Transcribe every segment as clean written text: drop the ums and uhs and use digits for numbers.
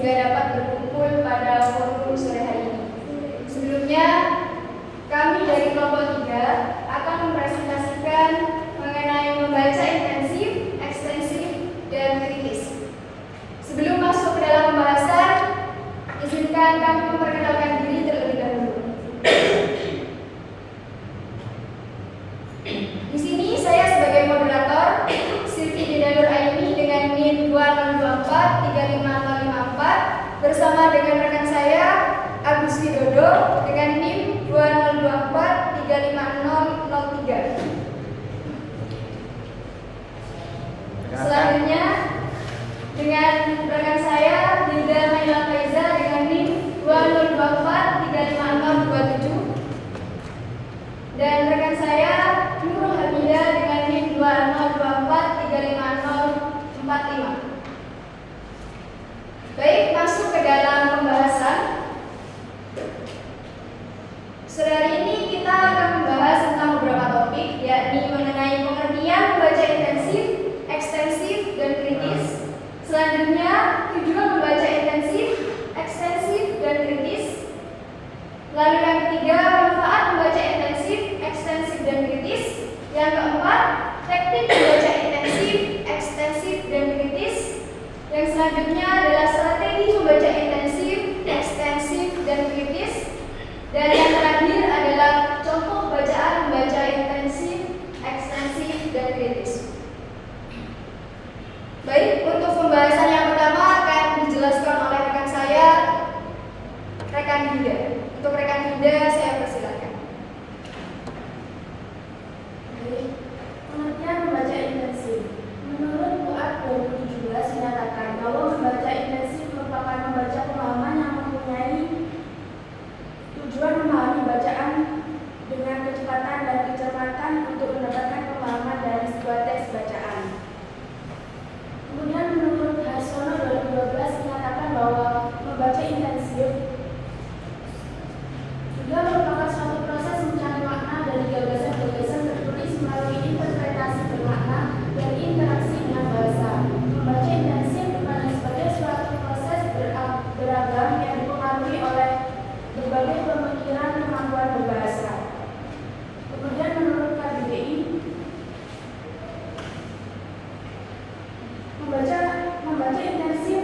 sehingga dapat berkumpul pada forum sore hari ini. Sebelumnya, kami dari kelompok 3 akan mempresentasikan mengenai membaca intensif, ekstensif, dan kritis. Sebelum masuk ke dalam pembahasan, izinkan kami memperkenalkan diri terlebih dahulu. Di sini saya sebagai moderator, Siti Dinanur Aini dengan NIM 2024-35054 bersama dengan rekan saya Agus Widodo dengan NIM 2024-35003. Selanjutnya dengan rekan saya Dinda Maila Faiza dengan NIM 2024-35627 dan rekan saya Nurul Hamidah dengan NIM 2024-35045. Baik, masuk ke dalam pembahasan. Sore hari ini kita akan membahas tentang beberapa topik, yakni mengenai pengertian membaca intensif, ekstensif, dan kritis. Selanjutnya, tujuan membaca intensif, ekstensif, dan kritis. Lalu yang ketiga, manfaat membaca intensif, ekstensif, dan kritis. Yang keempat, teknik membaca intensif, ekstensif, dan kritis. Yang selanjutnya adalah strategi membaca intensif, ekstensif, dan kritis. Dan yang terakhir adalah contoh bacaan membaca intensif, ekstensif, dan kritis. Baik, untuk pembahasan yang pertama akan dijelaskan oleh rekan saya, rekan Dinda. Untuk rekan Dinda, saya persilakan. Pengertian membaca intensif. Menurut UAD 2017 menyatakan bahwa membaca intensif merupakan membaca pemahaman yang mempunyai tujuan memahami bacaan dengan kecepatan dan kecermatan untuk mendapatkan pemahaman dari sebuah teks bacaan. Kemudian menurut Harsono 2012 menyatakan bahwa membaca intensif juga merupakan suatu proses mencari makna dari gagasan-gagasan tertulis melalui interpretasi bermakna dan interaksi dengan bahasa. Membaca intensif bukanlah sebagai suatu proses beragam yang dipengaruhi oleh berbagai pemikiran kemampuan berbahasa. Kemudian menurut KBBI, membaca intensif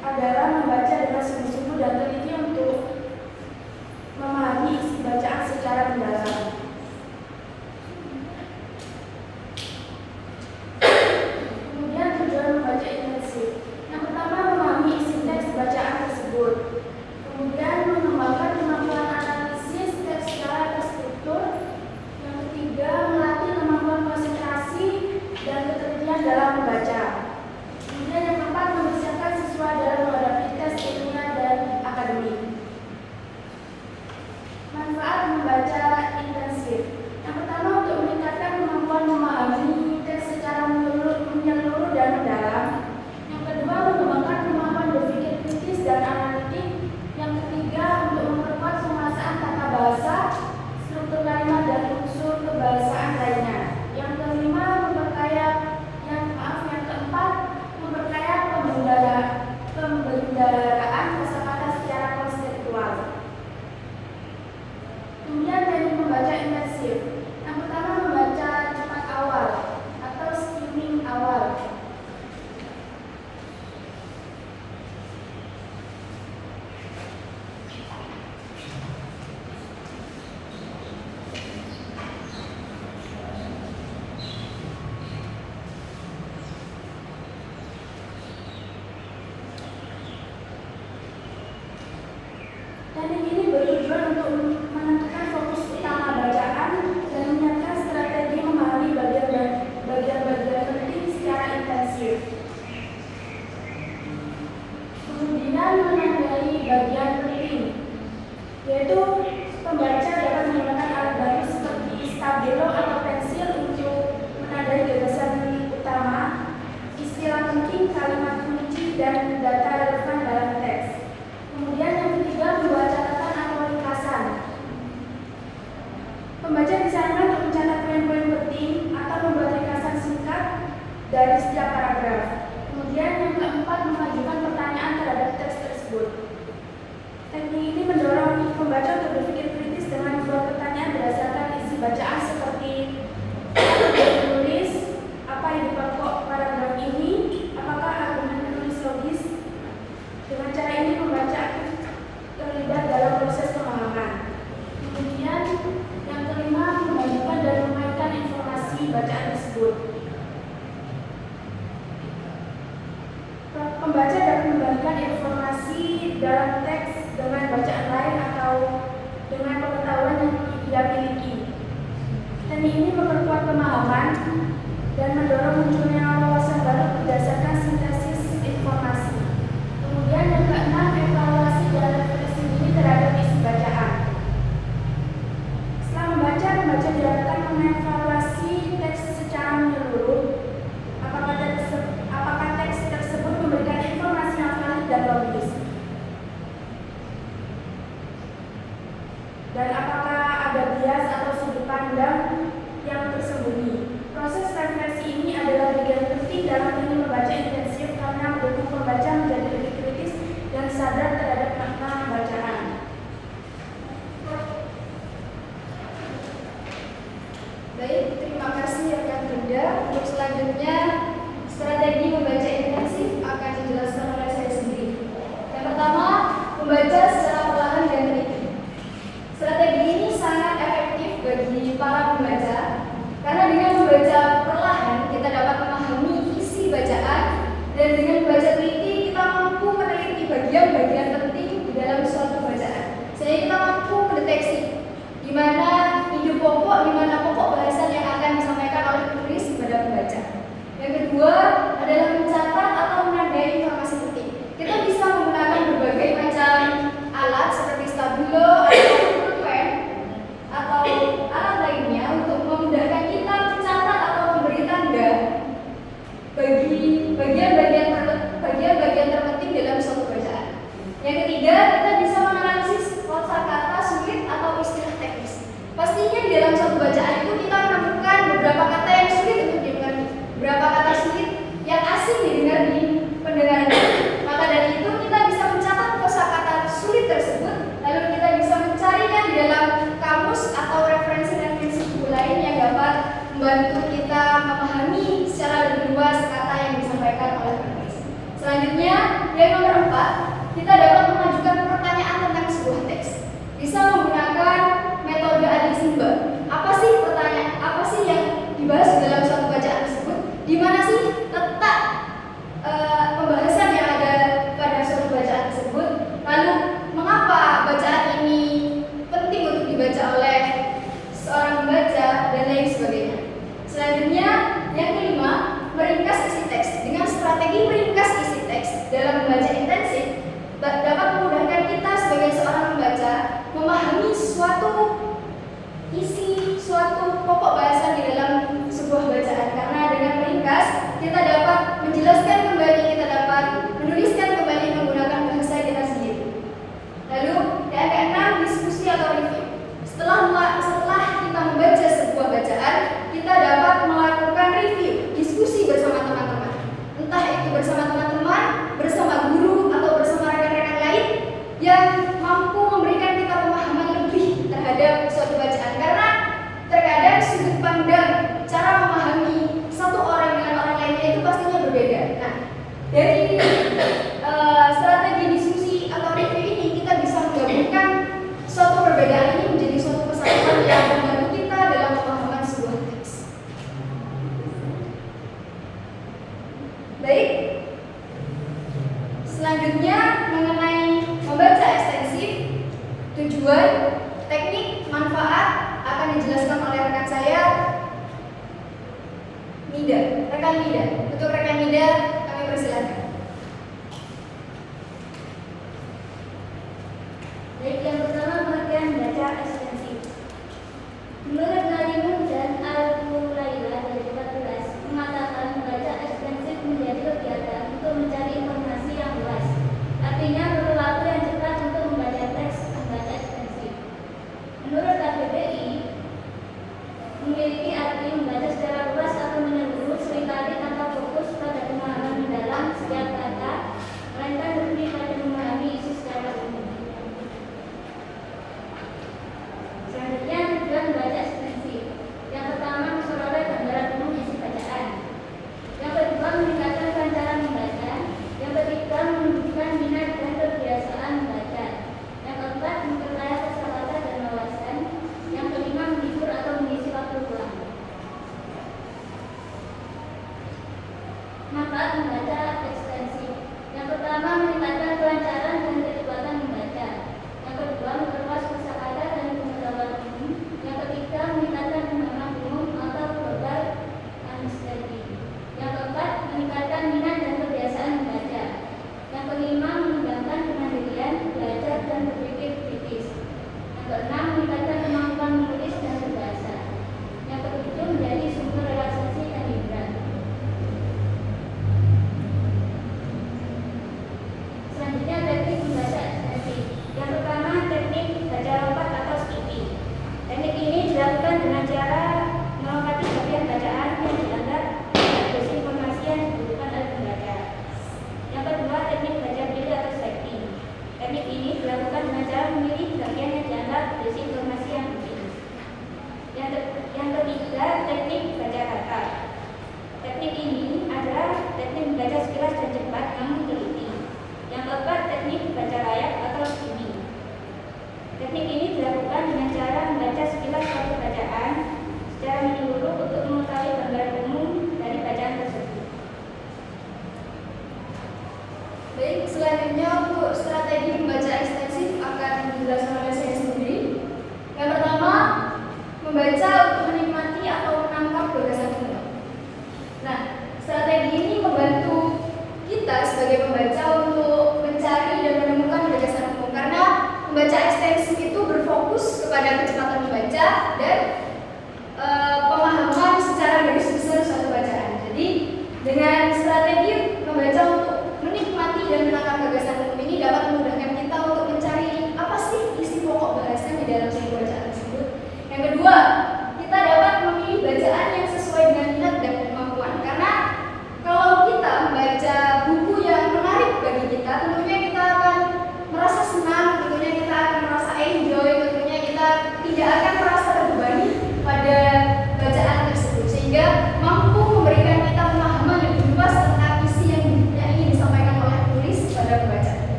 adalah membaca dengan sungguh-sungguh dan teliti untuk memahami isi bacaan secara mendalam. Kemudian tujuan membaca intensif. Yang pertama, memahami isi teks bacaan tersebut. Kemudian mengembangkan kemampuan analisis teks secara terstruktur. Yang ketiga, melatih kemampuan konsentrasi dan ketelitian dalam membaca. Kemudian yang keempat, mempersiapkan siswa dalam menghadapi tes ilmiah dan akademik. Manfaat membaca intensif. Yang pertama, untuk meningkatkan kemampuan memahami teks secara menyeluruh dan mendalam. Yang kedua, mengembangkan kemampuan berpikir kritis dan analitik. Yang ketiga, untuk memperkuat penguasaan tata bahasa, struktur kalimat dan unsur kebahasaan lainnya. Yang kelima, yang keempat, memperkaya pembendaharaan kosakata secara konseptual. Kemudian teknik membaca intensif. Yang pertama, membaca cepat awal atau skimming awal. Teknik ini bertujuan untuk menentukan fokus utama bacaan dan menyiapkan strategi memahami bagian-bagian penting secara intensif. Kemudian menandai bagian penting, yaitu pembaca dapat menggunakan alat bantu seperti stabilo atau pensil untuk menandai gagasan utama, istilah penting, kalimat kunci, dan data relevan dalam teks. Kemudian yang ketiga, membuat catatan atau ringkasan. Pembaca disarankan untuk mencatat poin-poin penting atau membuat ringkasan singkat dari setiap paragraf. Kemudian yang keempat, mengajukan pertanyaan terhadap teks tersebut. munculnya wawasan baru berdasarkan sintesis informasi. Kemudian yang keenam, evaluasi dan refleksi diri terhadap isi bacaan. Setelah membaca, pembaca diharapkan mengevaluasi teks secara menyeluruh. Apakah teks tersebut memberikan informasi yang valid dan logis? Dan apakah ada bias atau sudut pandang yang tersembunyi? Proses refleksi ini adalah bagian penting dalam teknik membaca intensif karena mendukung pembaca menjadi lebih kritis dan sadar terhadap makna bacaan. Baik, terima kasih rekan Bunda. Untuk selanjutnya, strategi membaca intensif akan dijelaskan oleh saya sendiri. Yang pertama, membaca secara perlahan dan teliti. Strategi ini sangat efektif bagi para pembaca karena dengan membaca perlahan kita dapat memahami isi bacaan, dan dengan membaca teliti kita mampu meneliti bagian-bagian penting di dalam suatu bacaan, sehingga kita mampu mendeteksi di mana ide pokok, di mana pokok bahasan yang akan disampaikan oleh penulis kepada pembaca. Yang kedua adalah mencatat atau menandai informasi penting. Kita bisa menggunakan berbagai macam alat seperti stabilo atau alat lainnya untuk memudahkan kita mencatat atau memberi tanda bagi bagian-bagian terpenting dalam suatu bacaan. Yang ketiga, kita bisa menganalisis kosakata sulit atau istilah teknis. Pastinya di dalam suatu bacaan itu kita menemukan beberapa kata yang sulit untuk dimengerti, beberapa kata sulit yang asing didengar di pendengaran kita. Maka dari itu kita bisa mencatat kosakata sulit tersebut, lalu kita bisa mencarinya di dalam kamus atau referensi-referensi buku lain yang dapat membantu kita memahami secara lebih luas kata yang disampaikan oleh penulis. Selanjutnya, yang nomor 4, kita dapat mengajukan pertanyaan tentang sebuah teks. Bisa menggunakan metode Adizimba. Apa sih yang dibahas dalam suatu bacaan tersebut? Di mana sih letak pembahasan yang ada pada suatu bacaan tersebut? Lalu mengapa bacaan ini penting untuk dibaca oleh seorang pembaca dan lain sebagainya. Selanjutnya, yang kelima, meringkas isi teks. Dengan strategi meringkas isi teks dalam membaca intensif dapat memudahkan kita sebagai seorang pembaca memahami suatu isi, suatu pokok bahasan di dalam sebuah bacaan. Karena dengan meringkas kita dapat menjelaskan kembali, kita dapat menuliskan kembali menggunakan bahasa kita sendiri. Lalu yang keenam, diskusi atau review. Setelah kita membaca sebuah bacaan, kita dapat melakukan review, diskusi bersama teman-teman. Entah itu bersama teman-teman, bersama guru, atau bersama rekan-rekan lain yang mampu memberikan kita pemahaman lebih terhadap suatu bacaan. Karena terkadang sudut pandang cara memahami satu orang dengan orang lainnya itu pastinya berbeda. Nah, dari strategi diskusi atau review ini kita bisa menggabungkan suatu perbedaan ini menjadi suatu kesatuan yang membantu kita dalam pemahaman sebuah teks. Baik, selanjutnya mengenai membaca ekstensif, tujuan, teknik, manfaat akan dijelaskan oleh rekan saya, rekan Mida. Untuk rekan Mida, kami persilakan. Baik, yang pertama pengertian baca ekstensif. Menurut Nadimun dan Al-Mulaila dari 14 mengatakan membaca ekstensif menjadi kegiatan untuk mencari informasi yang luas. Artinya perlu waktu yang cepat untuk membaca teks membaca ekstensif. Menurut KBBI memiliki arti membaca secara luas atau menyeluruh, seringkali tanpa fokus pada pemahaman mendalam setiap kata, melainkan lebih pada memahami isi secara umum. Selanjutnya, tujuan membaca ekstensif. Yang pertama, memperoleh gambaran umum isi bacaan. Yang kedua, meningkatkan kelancaran membaca.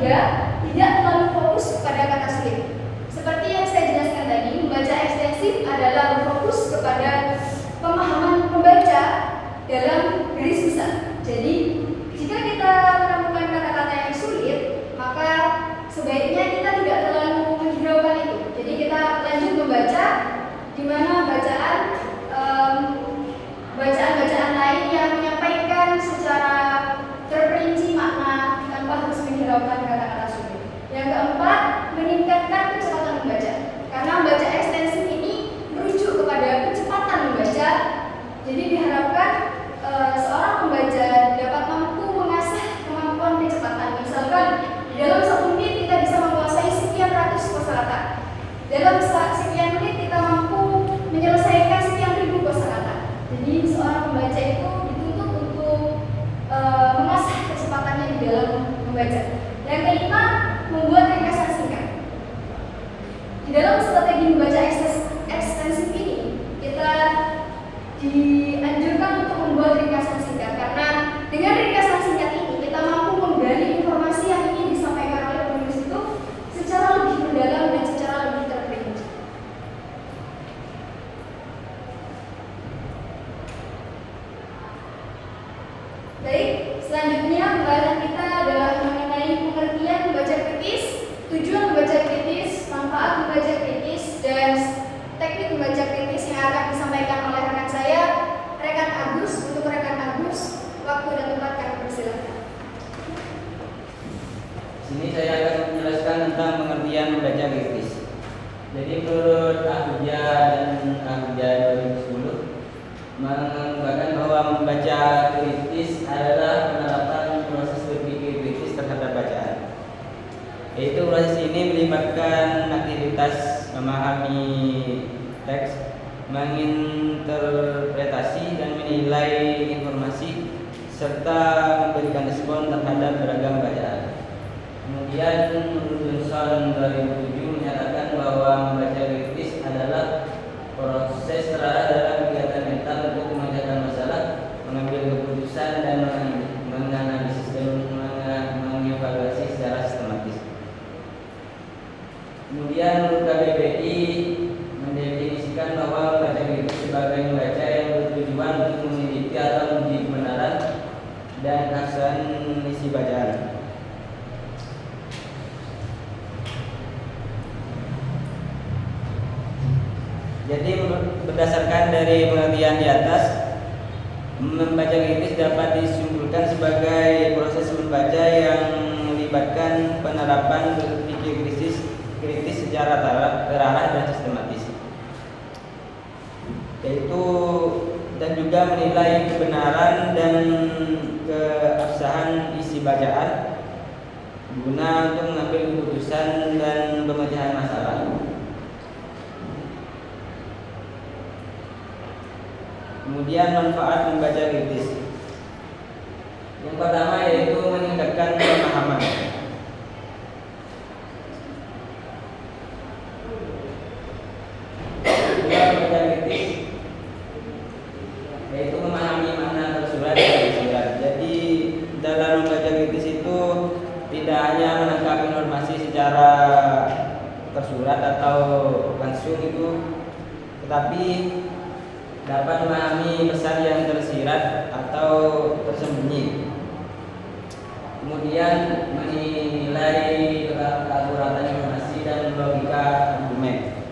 ketiga, tidak terlalu fokus kepada kata sulit. Seperti yang saya jelaskan tadi, membaca ekstensif adalah berfokus kepada pemahaman pembaca dalam garis besar. Jadi, jika kita menemukan kata-kata yang sulit, maka sebaiknya kita tidak terlalu menghiraukan itu. Jadi kita lanjut membaca, di mana bacaan lain yang menyampaikan secara terperinci makna tanpa harus menghiraukan kata-kata sulit. Yang keempat, meningkatkan kecepatan membaca. Karena membaca ekstensif ini merujuk kepada kecepatan membaca. Jadi diharapkan seorang pembaca dapat mampu mengasah kemampuan kecepatan. Misalkan di dalam 1 menit kita bisa menguasai sekian ratus kosakata. Dalam sekian menit kita mampu menyelesaikan sekian ribu kosakata. Jadi seorang pembaca itu dituntut untuk mengasah kecepatannya di dalam membaca. Yang kelima, membuat ringkasan singkat. Di dalam strategi membaca ekstensif ini, kita dianjurkan untuk membuat ringkasan singkat, karena dengan ringkasan singkat ini kita mampu menggali informasi yang ingin disampaikan oleh penulis itu secara lebih mendalam dan secara lebih terperinci. Baik, selanjutnya pembahasan kita adalah mengenai pengertian membaca kritis, tujuan membaca kritis, manfaat membaca kritis, dan teknik membaca kritis yang akan disampaikan oleh rekan saya, rekan Agus. Untuk rekan Agus, waktu dan tempat kami persilakan. Sini saya akan menjelaskan tentang pengertian membaca kritis. Jadi menurut Ahudja dan Ahudja 2010 mengatakan bahwa membaca kritis adalah penerapan proses berpikir kritis terhadap bacaan. Yaitu proses ini melibatkan aktivitas memahami teks, menginterpretasi dan menilai informasi, serta memberikan respon terhadap beragam bacaan. Kemudian menurut Johnson 2007 menyatakan bahwa membaca kritis adalah proses terarah dalam kegiatan mental untuk memecahkan masalah, mengambil keputusan dan menganalisis dan mengevaluasi secara sistematis. Kemudian menurut KBBI mendefinisikan bahwa membaca kritis sebagai membaca yang bertujuan untuk meneliti atau menguji kebenaran dan keabsahan isi bacaan. Jadi berdasarkan dari pengertian di atas, membaca kritis dapat disimpulkan sebagai proses membaca yang melibatkan penerapan berpikir kritis secara terarah dan sistematis, yaitu dan juga menilai kebenaran dan keabsahan isi bacaan guna untuk mengambil keputusan dan pemecahan masalah. Kemudian manfaat membaca kritis. Yang pertama yaitu meningkatkan pemahaman. Kedua, membaca kritis yaitu memahami makna tersurat dan tersirat. Jadi dalam membaca kritis itu tidak hanya menangkap informasi secara tersurat atau langsung itu, tetapi dapat memahami pesan yang tersirat atau tersembunyi. Kemudian menilai keakuratan informasi dan logika argumen.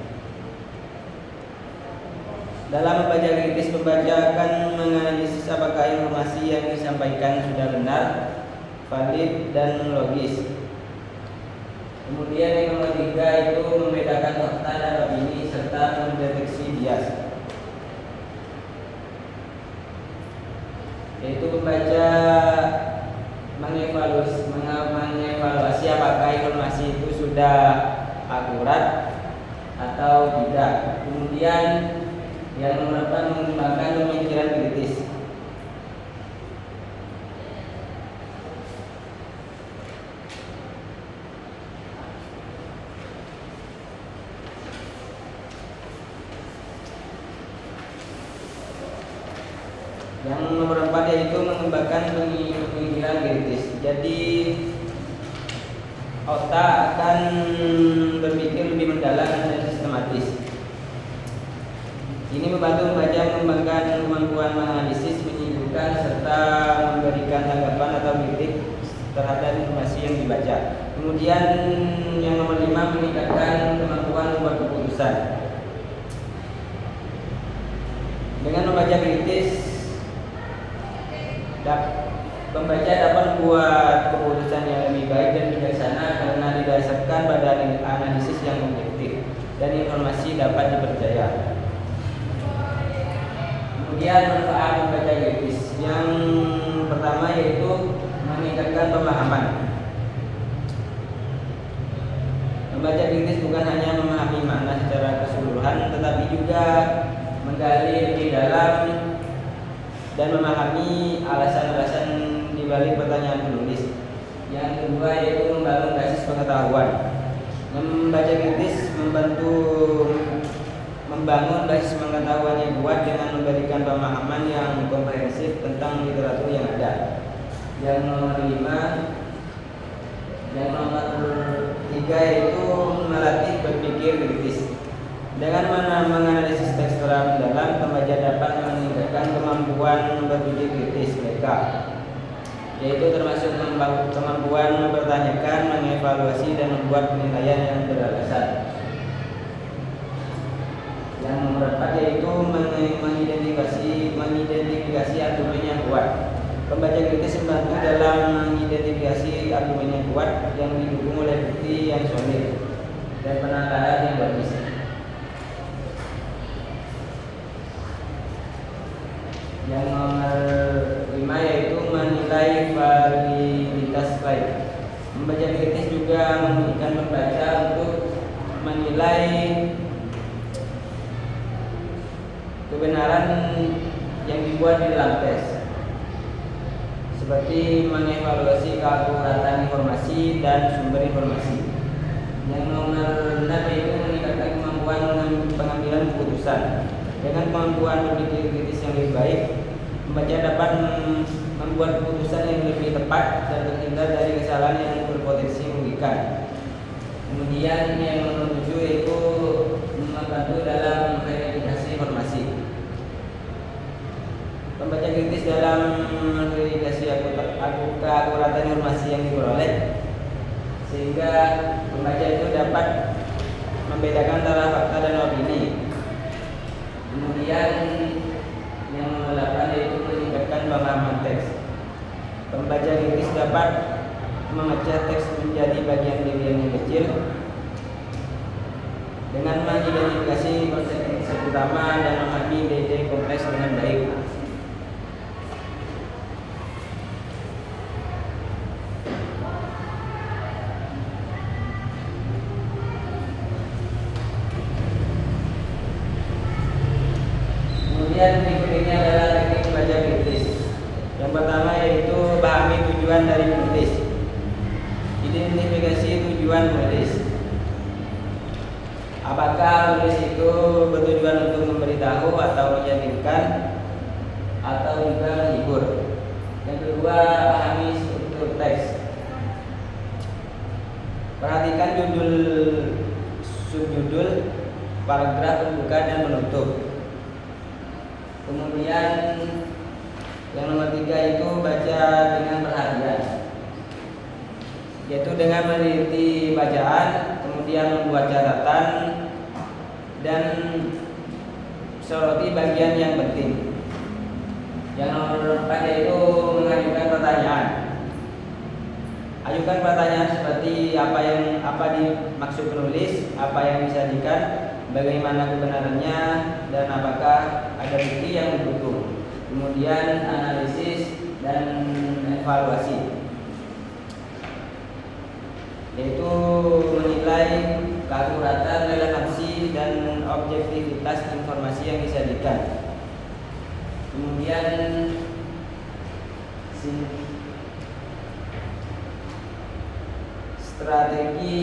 Dalam membaca kritis, pembaca akan menganalisis apakah informasi yang disampaikan sudah benar, valid, dan logis. Kemudian yang ketiga itu membedakan fakta dan opini serta mendeteksi bias. Yaitu pembaca mengevaluasi apakah informasi itu sudah akurat atau tidak. Kemudian yang nomor 4 mengembangkan pemikiran kritis. Yang nomor 4 yaitu mengembangkan pemikiran kritis. Jadi otak akan berpikir lebih mendalam dan sistematis. Ini membantu membaca mengembangkan kemampuan menganalisis, menyimpulkan, serta memberikan tanggapan atau kritik terhadap informasi yang dibaca. Kemudian yang nomor 5, meningkatkan kemampuan membuat keputusan. Dengan membaca kritis, pembaca dapat membuat keputusan yang lebih baik dan bijaksana karena didasarkan pada analisis yang objektif dan informasi dapat dipercaya. Kemudian manfaat membaca kritis. Yang pertama yaitu meningkatkan pemahaman. Membaca kritis bukan hanya memahami makna secara keseluruhan, tetapi juga menggali lebih dalam dan memahami alasan-alasan di balik pertanyaan penulis. Yang kedua yaitu membangun basis pengetahuan. Membaca kritis membantu membangun basis pengetahuan yang kuat dengan memberikan pemahaman yang komprehensif tentang literatur yang ada. Yang nomor 5, yang nomor 3 yaitu melatih berpikir kritis. Dengan menganalisis teks secara mendalam, pembaca dapat meningkatkan kemampuan berpikir kritis mereka, yaitu termasuk kemampuan mempertanyakan, mengevaluasi, dan membuat penilaian yang beralasan. Yang nomor 4 yaitu mengidentifikasi argumen yang kuat. Pembaca kritis membantu dalam mengidentifikasi argumen yang kuat yang didukung oleh bukti yang solid dan penangkaran yang bagus. Yang nomor 5 yaitu menilai validitas slide. Membaca kritis juga memungkinkan pembaca untuk menilai kebenaran yang dibuat di dalam tes, seperti mengevaluasi keakuratan informasi dan sumber informasi. Yang nomor 6 yaitu meningkatkan kemampuan pengambilan keputusan. Dengan kemampuan berpikir kritis yang lebih baik, pembaca dapat membuat keputusan yang lebih tepat dan terhindar dari kesalahan yang berpotensi merugikan. Kemudian yang nomor 7 yaitu membantu dalam verifikasi informasi. Pembaca kritis dalam verifikasi keakuratan informasi yang diperoleh, sehingga pembaca itu dapat membedakan antara fakta dan opini. Kemudian yang nomor 8 yaitu meningkatkan pemahaman teks. Pembaca kritis dapat memecah teks menjadi bagian-bagian yang kecil dengan mengidentifikasi konsep utama dan memahami ide-ide kompleks dengan baik. Kemudian berikutnya adalah teknik membaca kritis. Yang pertama yaitu pahami tujuan dari penulis. Identifikasi tujuan penulis. Apakah penulis itu bertujuan untuk memberitahu atau meyakinkan atau juga menghibur. Yang kedua, pahami struktur teks. Perhatikan judul, subjudul, paragraf pembuka dan penutup. Kemudian yang nomor 3 itu baca dengan perhatian, yaitu dengan meneliti bacaan, kemudian membuat catatan dan soroti bagian yang penting. Yang nomor 4 yaitu mengajukan pertanyaan. Ajukan pertanyaan seperti apa dimaksud penulis, apa yang disajikan, bagaimana kebenarannya, dan apakah ada bukti yang mendukung. Kemudian analisis dan evaluasi, yaitu menilai keakuratan, relevansi, dan objektivitas informasi yang disajikan. Kemudian strategi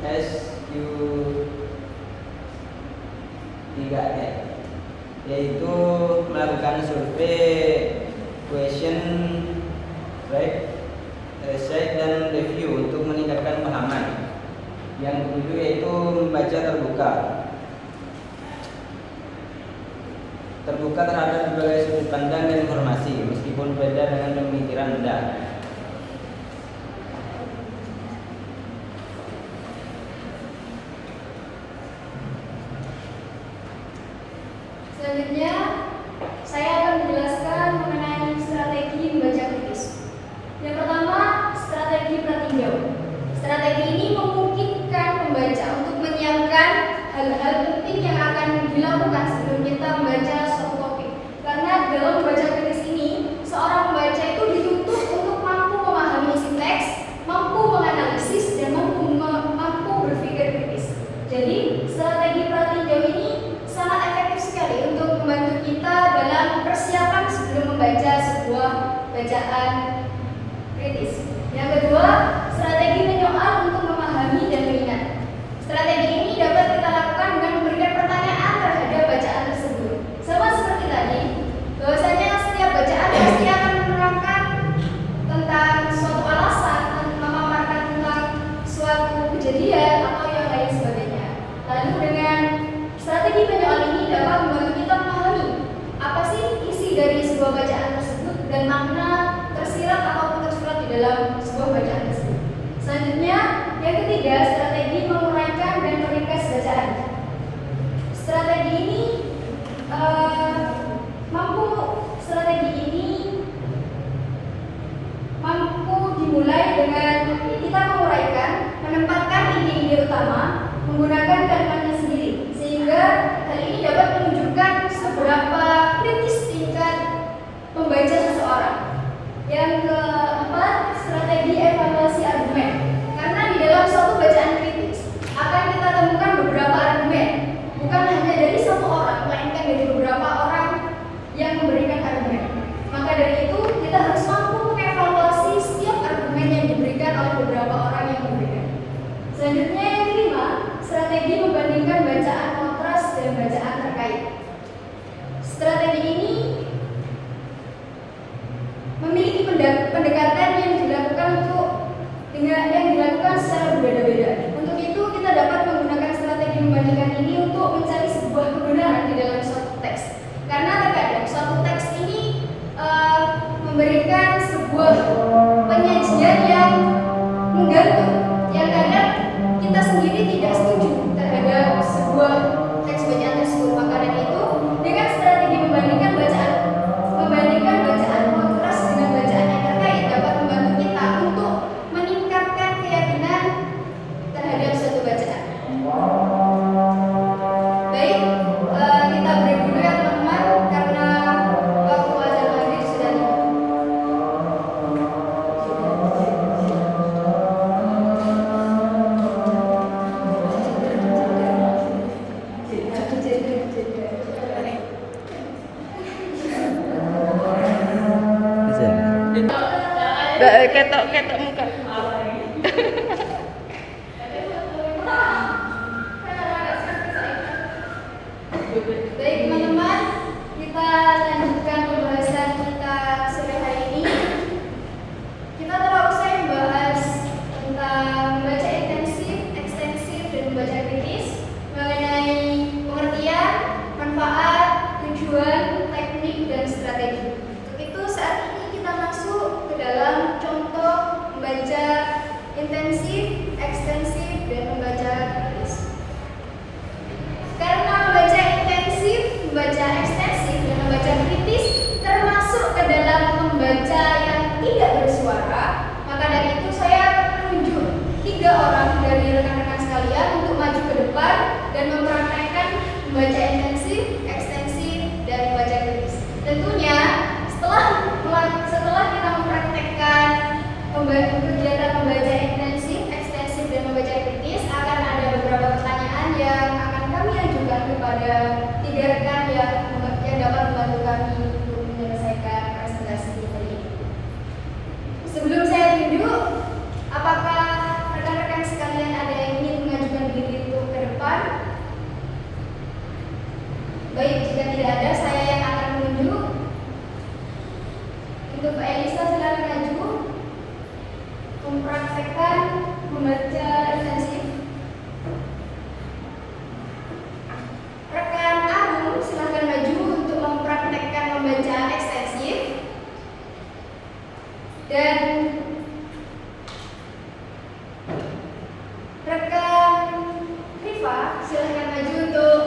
SQ3E, yaitu melakukan survei, question, break, recite dan review untuk meningkatkan pemahaman. Yang ketujuh yaitu membaca terbuka. Terbuka terhadap berbagai sudut pandang dan informasi, meskipun berbeda dengan pemikiran Anda. Selanjutnya, saya akan menjelaskan mengenai strategi membaca kritis. Yang pertama, strategi pratinjau. Strategi ini memungkinkan pembaca untuk menyiapkan hal-hal penting yang akan dilakukan sebelum kita membaca suatu topik. Karena dalam membaca kritis ini, seorang pembaca itu dituntut untuk mampu memahami isi teks, mampu menganalisis, dan mampu berpikir kritis. Jadi, strategi pratinjau ini sangat efektif sekali untuk membantu kita dalam persiapan sebelum membaca sebuah bacaan kritis. Yang kedua, strategi menyoal untuk memahami dan mengingat. Strategi ini dapat kita lakukan dengan memberikan pertanyaan terhadap bacaan tersebut. Sama seperti tadi, bahwasanya setiap bacaan pasti akan menerangkan tentang suatu alasan, memaparkan tentang suatu kejadian atau yang lain sebagainya. Lalu dengan strategi menyoal ini dapat membantu kita memahami apa sih isi dari sebuah bacaan tersebut dan makna tersirat ataupun tersurat di dalam sebuah bacaan tersebut. Selanjutnya, yang ketiga, strategi menguraikan dan meringkas bacaan. Strategi ini mampu dimulai dengan kita menguraikan, menempatkan ide-ide utama, menggunakan kalimatnya sendiri, sehingga hal ini dapat menunjukkan seberapa kritis tingkat pembaca seseorang. Yang keempat, strategi evaluasi argumen. Karena di dalam suatu bacaan kritis akan kita temukan beberapa argumen, bukan hanya dari satu orang, melainkan dari beberapa orang yang memberikan argumen. Maka dari itu kita harus mampu mengevaluasi setiap argumen yang diberikan oleh beberapa orang yang memberikan. Selanjutnya yang kelima, strategi membandingkan bacaan kontras dan bacaan terkait. Strategi ini memiliki pendekatan yang dilakukan secara berbeda-beda. Untuk itu kita dapat menggunakan strategi membandingkan ini untuk mencari sebuah kebenaran di dalam suatu teks. Karena terkadang suatu teks ini memberikan sebuah penyajian yang menggantung, yang kadang kita sendiri tidak setuju terhadap sebuah teks bacaan tersebut. Maka dari itu, dengan strategi membandingkan bacaan kontras dengan bacaan yang terkait dapat membantu kita untuk meningkatkan keyakinan terhadap suatu bacaan. Baik, kita break dulu ya teman-teman, karena waktu azan maghrib sudah tiba. Ketok muka. Baik teman-teman, kita lanjutkan pembahasan kita sore hari ini. Kita telah usai membahas tentang membaca intensif, ekstensif, dan membaca kritis, mengenai pengertian, manfaat, tujuan, teknik, dan strategi. Untuk itu saat ini kita masuk ke dalam contoh membaca intensif, ekstensif, dan membaca kritis. Karena membaca intensif, membaca ekstensif, dan membaca kritis termasuk ke dalam membaca yang tidak bersuara, maka dari itu saya akan menunjuk 3 orang dari rekan-rekan sekalian untuk maju ke depan dan mempraktekkan membaca intensif, ekstensif, dan membaca kritis. Tentunya setelah kita mempraktekkan kegiatan membaca intensif, ekstensif, dan membaca kritis, akan ada beberapa pertanyaan yang akan kami ajukan kepada 3 rekan yang dapat membantu kami untuk menyelesaikan presentasi kita ini. Sebelum saya tunjuk, apakah rekan-rekan sekalian ada yang ingin mengajukan diri untuk ke depan? Baik, jika tidak ada, saya yang akan menunjuk. Untuk Mbak Elisa, silakan maju. membaca intensif. Rekan Agung silahkan maju untuk mempraktekkan membaca ekstensif. Dan rekan Riva silahkan maju untuk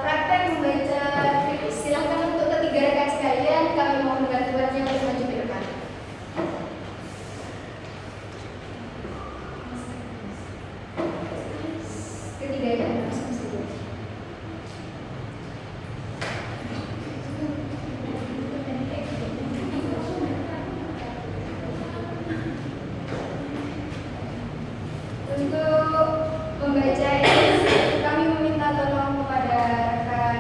praktek membaca kritis. Silahkan untuk ketiga rekan sekalian, kami mohon bantuannya untuk maju ke depan. Ketiganya langsung saja. Untuk membaca ini, kami meminta tolong kepada rekan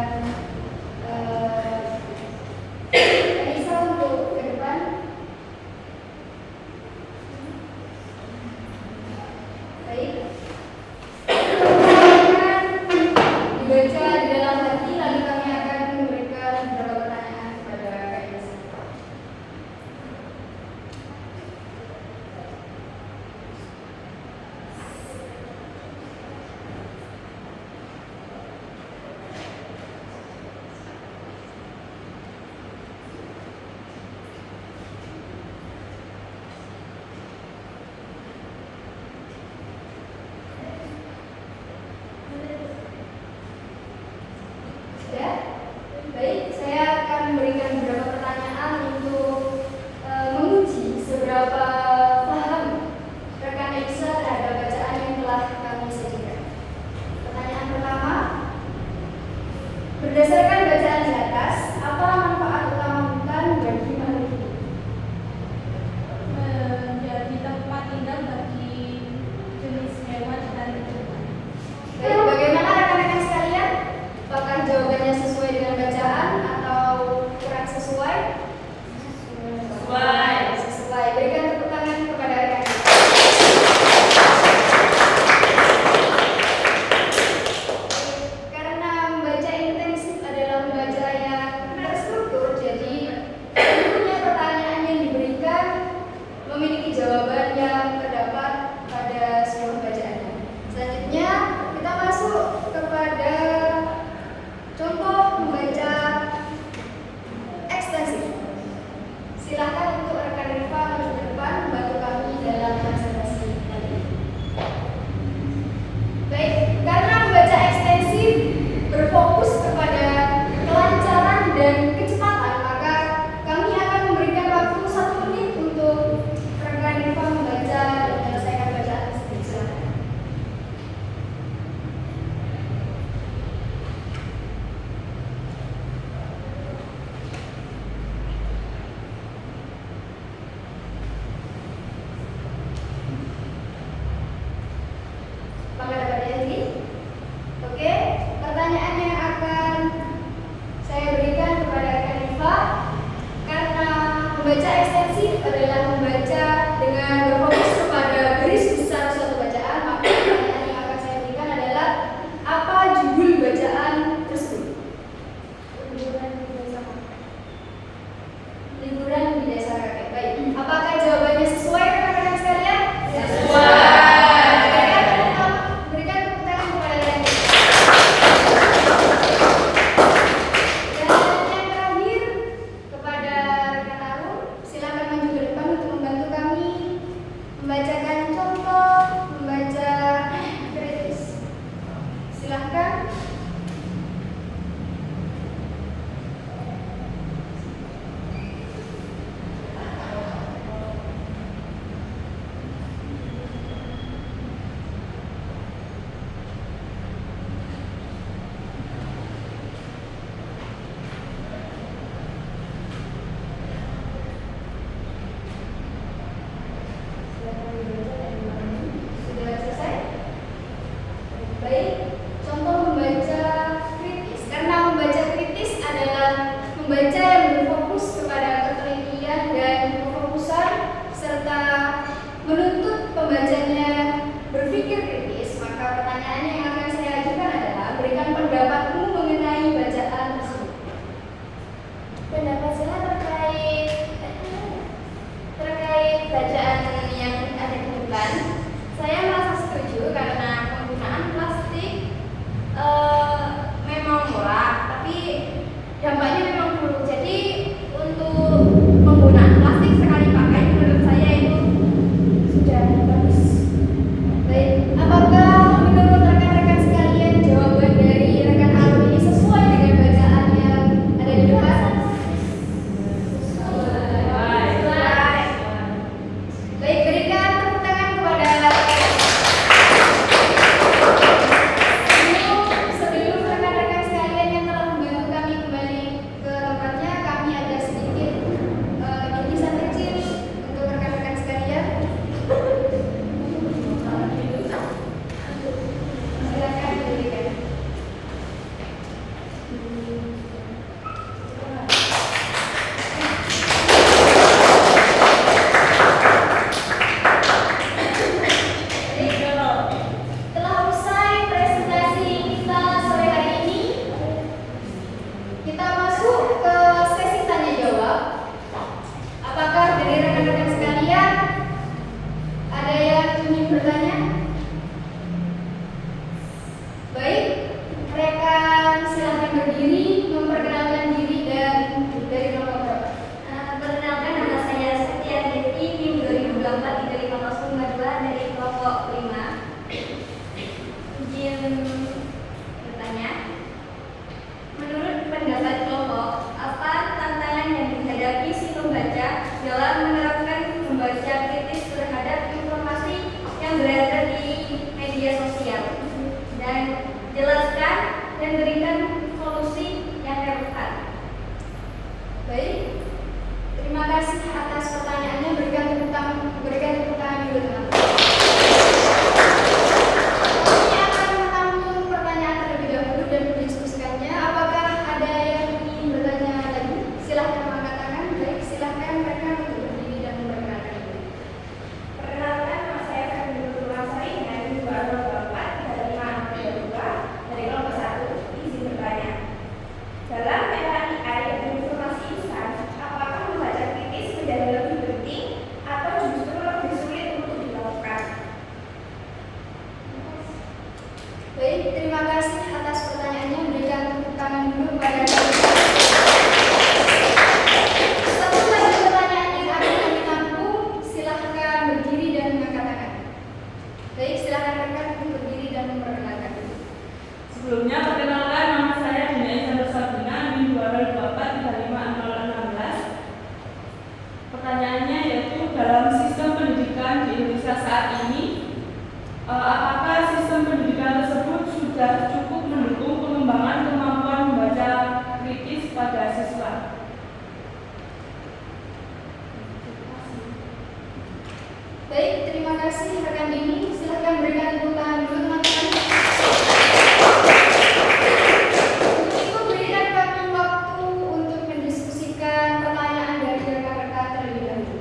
Anissa untuk ke depan. Baik. Akan dibaca di dalam hati, lalu kami akan memberikan beberapa pertanyaan kepada Kak Anissa. Sudah? Baik, saya akan memberikan beberapa pertanyaan untuk menguji seberapa paham rekan Anissa terhadap bacaan yang telah kami sajikan. Pertanyaan pertama, berdasarkan bacaan di atas, apa manfaat utama hutan bagi makhluk hidup? Menjadi tempat tinggal bagi jenis hewan dan tumbuhan. Baik, bagaimana rekan-rekan sekalian? Apakah jawabannya sesuai dengan bacaan atau kurang sesuai? Sesuai. Berikan tepuk tangan kepada rekan. Karena membaca intensif adalah membaca yang terstruktur, jadi tentunya pertanyaan yang diberikan memiliki jawaban yang terdapat pada seluruh bacaannya. Selanjutnya kita masuk kepada contoh membaca ekstensif. Silakan untuk rekan Riva maju ke depan membantu kami dalam presentasi kali ini. Baik, karena membaca ekstensif berfokus kepada kelancaran dan kecepatan, maka kami akan memberikan waktu 1 menit untuk rekan Riva membaca dan menyelesaikan bacaan tersebut. Silakan. Apakah dapat dihadiri? Oke, pertanyaan yang akan saya berikan kepada rekan Riva, karena membaca ekstensif adalah membaca dengan berfokus kepada garis besar suatu bacaan, maka pertanyaan yang akan saya berikan adalah apa judul bacaan tersebut? Liburan di desa kakek. Baik, apakah jawabannya sesuai rekan-rekan sekalian? Sesuai. Berikan tepuk tangan kepada rekan. Dan yang terakhir kepada rekan Arum, silakan maju ke depan untuk membantu kami membacakan contoh membaca kritis. Silakan. Sudah selesai? Baik, contoh membaca kritis. Karena membaca kritis adalah membaca yang berfokus kepada ketelitian dan kefokusan serta menuntut pembacanya berpikir kritis, maka pertanyaannya yang akan saya ajukan adalah berikan pendapatmu mengenai bacaan tersebut. Pendapat saya terkait bacaan yang ada di depan. Saya merasa setuju karena penggunaan plastik memang murah, tapi dampaknya memang buruk. Jadi untuk penggunaan plastik sekali pakai menurut saya itu sudah bagus. Baik, apakah menurut rekan-rekan sekalian jawaban dari rekan Arum ini sesuai dengan bacaan yang ada di depan? Baik, berikan tepuk tangan kepada sebelum rekan-rekan sekalian yang telah membantu kami kembali ke tempatnya, kami ada sedikit bingkisan kecil untuk rekan-rekan sekalian. Silakan diberikan. Telah usai presentasi kita sore hari ini, kita masuk ke sesi tanya jawab. Apakah dari rekan-rekan sekalian ada yang ingin bertanya? Baik, rekan silakan berdiri, memperkenalkan diri dan dari nomor berapa? Perkenalkan, nama saya Setia Devi, NIM 2024 3502 dari kelompok 5. Izin bertanya, menurut pendapat kelompok, apa tantangan yang dihadapi si pembaca dalam menerapkan membaca kritis terhadap informasi yang berada di media sosial? Dan jelaskan dan berikan solusi yang relevan. Baik, terima kasih atas pertanyaannya. Berikan tepuk tangan dulu teman-teman. Kami akan menampung pertanyaan terlebih dahulu dan mendiskusikannya. Apakah ada yang ingin bertanya lagi? Silahkan angkat tangan. Baik, silahkan rekan untuk berdiri dan memperkenalkan diri. Perkenalkan, nama saya Febri Nurulsari dari 2024 dari kelompok 1. Izin bertanya. Dalam era AI dan informasi instan, apakah membaca kritis menjadi lebih penting atau justru lebih sulit untuk dilakukan? Baik, terima kasih atas pertanyaannya. Berikan tepuk tangan dulu pada satu lagi pertanyaan yang akan kami tampung. Silahkan berdiri dan mengangkat tangan. Baik, silahkan rekan untuk berdiri dan memperkenalkan diri. Sebelumnya, perkenalkan, nama saya Dina Isandra Sabina, NIM 2024 35016. Pertanyaannya yaitu, dalam sistem pendidikan di Indonesia saat ini, apakah sistem pendidikan tersebut sudah cukup mendukung pengembangan kemampuan membaca kritis pada siswa? Baik, terima kasih rekan Dini. Silahkan berikan tepuk tangan dulu teman-teman. Untuk itu berikan kami waktu untuk mendiskusikan pertanyaan dari rekan-rekan terlebih dahulu.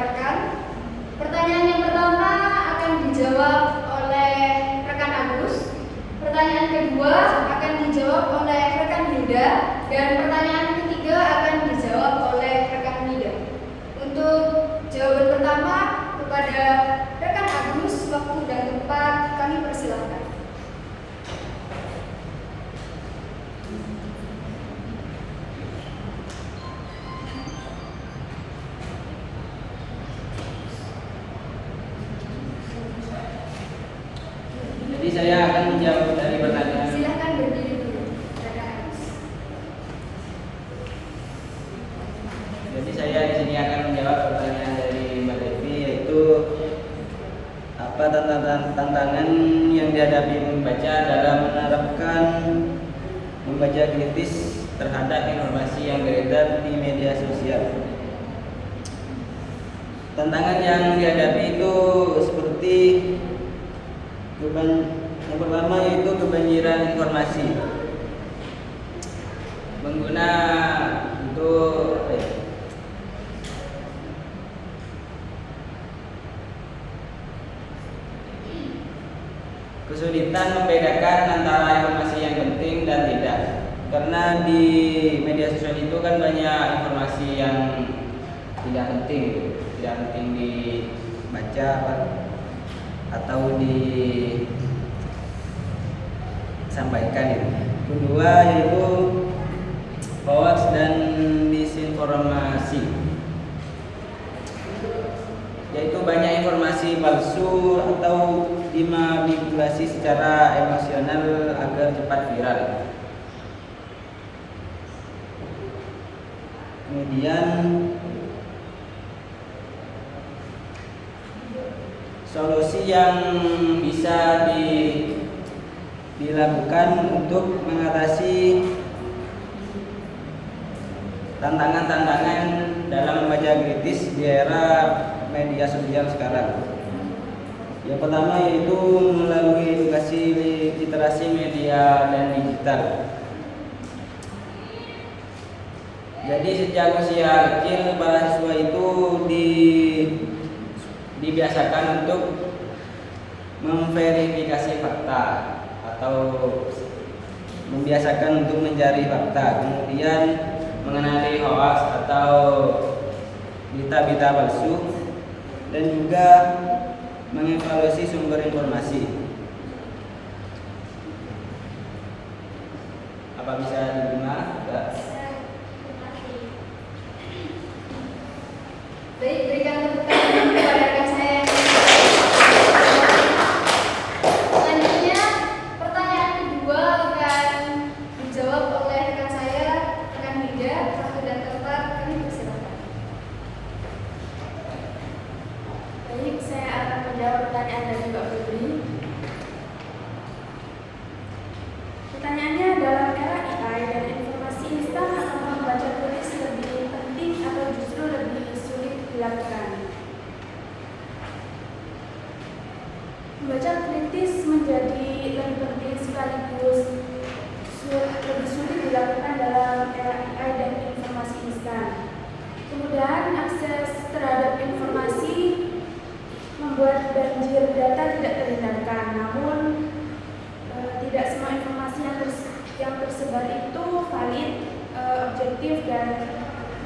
rekan. Pertanyaan yang pertama akan dijawab oleh rekan Agus. Pertanyaan kedua akan dijawab oleh rekan Hilda. Dan pertanyaan ketiga akan dijawab oleh rekan Nida. Untuk jawaban pertama kepada rekan Agus, waktu dan tempat kami persilahkan. Jadi saya akan menjawab dari pertanyaan. Silahkan berdiri dulu, rekan Agus. Jadi saya di sini akan menjawab pertanyaan dari Mbak Devi, yaitu apa tantangan yang dihadapi membaca dalam menerapkan membaca kritis terhadap informasi yang beredar di media sosial. Tantangan yang dihadapi itu seperti yang pertama yaitu kebanjiran informasi. Pengguna untuk kesulitan membedakan antara informasi yang penting dan tidak. Karena di media sosial itu kan banyak informasi yang tidak penting dibaca atau disampaikan itu. Kedua yaitu hoax dan disinformasi, yaitu banyak informasi palsu atau dimanipulasi secara emosional agar cepat viral. Kemudian solusi yang bisa dilakukan untuk mengatasi tantangan-tantangan dalam membaca kritis di era media sosial sekarang. Yang pertama yaitu melalui edukasi literasi media dan digital. Jadi sejak usia kecil para siswa itu dibiasakan untuk memverifikasi fakta atau membiasakan untuk mencari fakta, kemudian mengenali hoax atau berita-berita palsu, dan juga mengevaluasi sumber informasi. Apa bisa diterima? Baik, berikan tepuk tangan kepada rekan saya yang selanjutnya. Pertanyaan kedua akan dijawab oleh rekan saya, rekan Hilda. Waktu dan tempat kami persilakan. Baik, saya akan menjawab pertanyaan dari Mbak Febri. Pertanyaannya, dalam era AI dan informasi instan, apakah membaca tulis lebih penting atau justru lebih sulit dilakukan? Membaca kritis menjadi lebih penting sekaligus lebih sulit dilakukan dalam era AI dan informasi instan. Kemudian akses terhadap informasi membuat banjir data tidak terhindarkan. Namun tidak semua informasi yang tersebar itu valid, objektif dan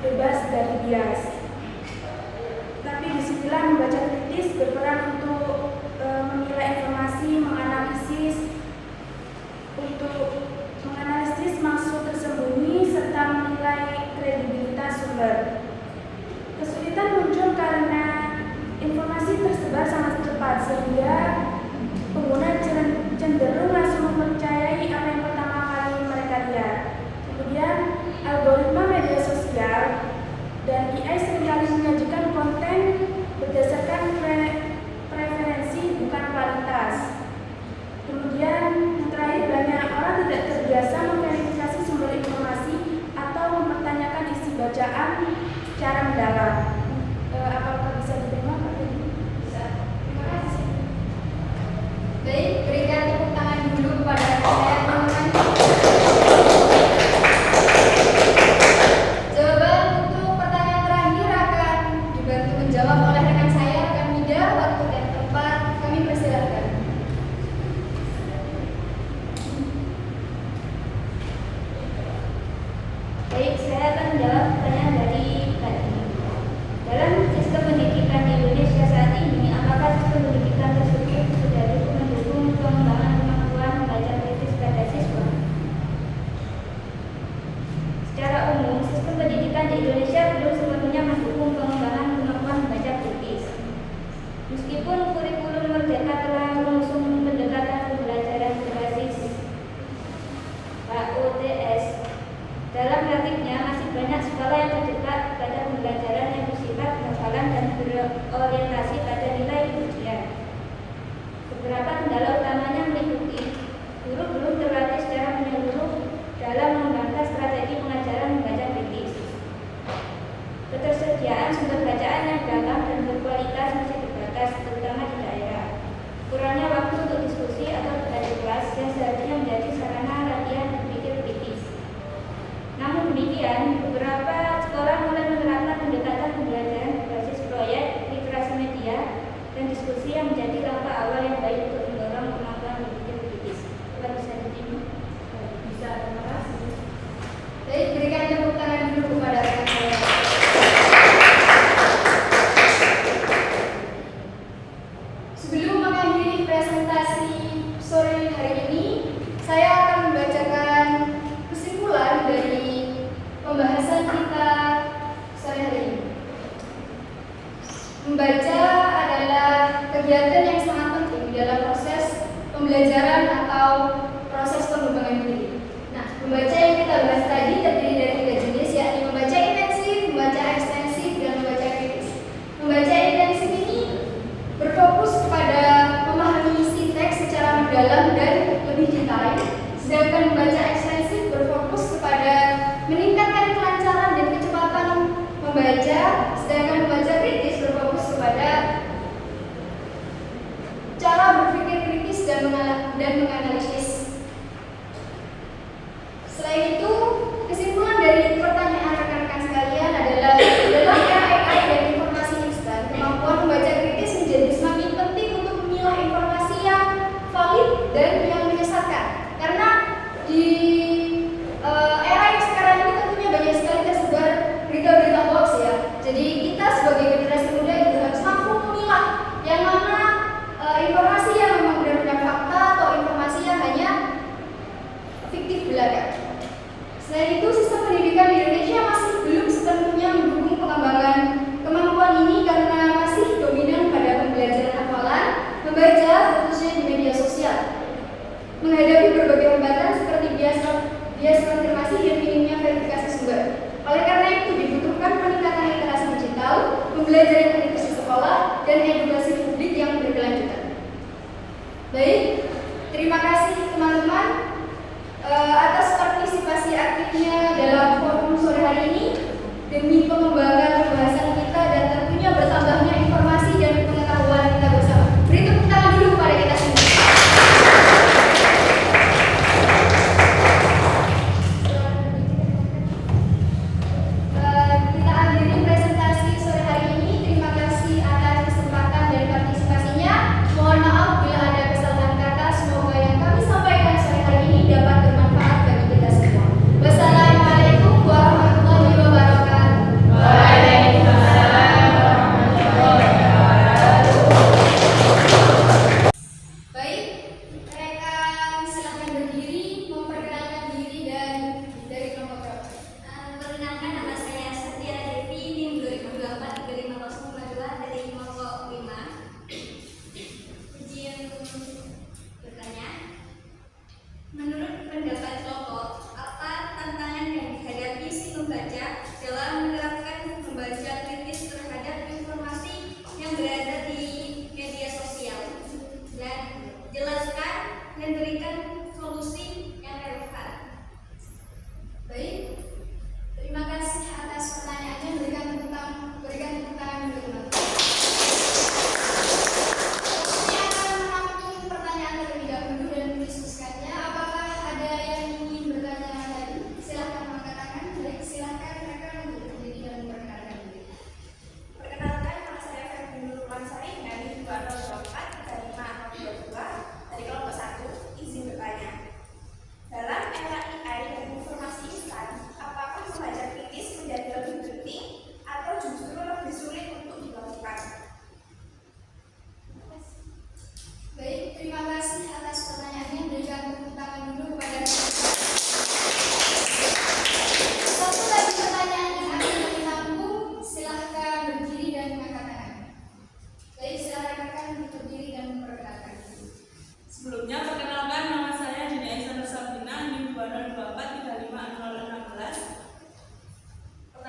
bebas dari bias. Tapi disinilah membaca kritis berperan untuk menilai informasi, menganalisis maksud tersembunyi serta menilai kredibilitas sumber. Kesulitan muncul karena informasi tersebar sangat cepat sehingga pengguna cenderung langsung mempercayai apa yang pertama kali mereka lihat. Kemudian algoritma media sosial dan AI oleh rekan saya, rekan Mida. Waktu dan tempat kami persilakan. Baik, saya akan menjawab pertanyaan dari Kak Dini. Dalam sistem pendidikan di Indonesia saat ini, apakah sistem pendidikan tersebut sudah cukup mendukung pengembangan kemampuan membaca kritis pada siswa? Secara umum, sistem pendidikan di Indonesia belum sepenuhnya mendukung pengembangan kemampuan membaca kritis. Meskipun kurikulum Merdeka telah mengusung pendekatan pembelajaran berbasis HOTS, dalam praktiknya masih banyak sekolah yang terjebak pada pembelajaran yang bersifat hafalan dan berorientasi pada nilai ujian. Beberapa kendala utamanya meliputi guru belum terlatih secara menyeluruh dalam mengembangkan strategi pengajaran membaca kritis. Ketersediaan sumber bacaan yang beragam dan berkualitas masih terbatas, terutama di daerah. Kurangnya waktu untuk diskusi atau debat di kelas yang seharusnya menjadi sarana latihan berpikir kritis. Namun demikian, beberapa sekolah mulai menerapkan pendekatan pembelajaran berbasis proyek, literasi media, dan diskusi yang menjadi langkah awal yang baik untuk mendorong kemampuan berpikir kritis. Bapak bisa diterima? Bisa, terima kasih. Baik, berikan tepuk tangan dulu kepada rekan saya. Sebelum mengakhiri presentasi sore hari ini, saya akan membacakan kesimpulan dari pembahasan kita sore hari ini. Membaca adalah kegiatan yang sangat penting dalam proses pembelajaran atau proses pengembangan diri. Nah, membaca yang kita bahas tadi terdiri dari 3 jenis, yakni membaca intensif, membaca ekstensif, dan membaca kritis. Membaca intensif ini berfokus kepada memahami isi teks secara mendalam dan lebih detail, sedangkan membaca ekstensif berfokus kepada meningkatkan kelancaran dan kecepatan membaca, sedangkan membaca kritis berfokus kepada cara berpikir kritis dan menganalisis. Selain itu,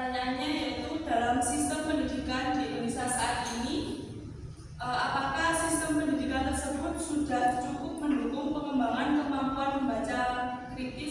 Pertanyaannya yaitu dalam sistem pendidikan di Indonesia saat ini, apakah sistem pendidikan tersebut sudah cukup mendukung pengembangan kemampuan membaca kritis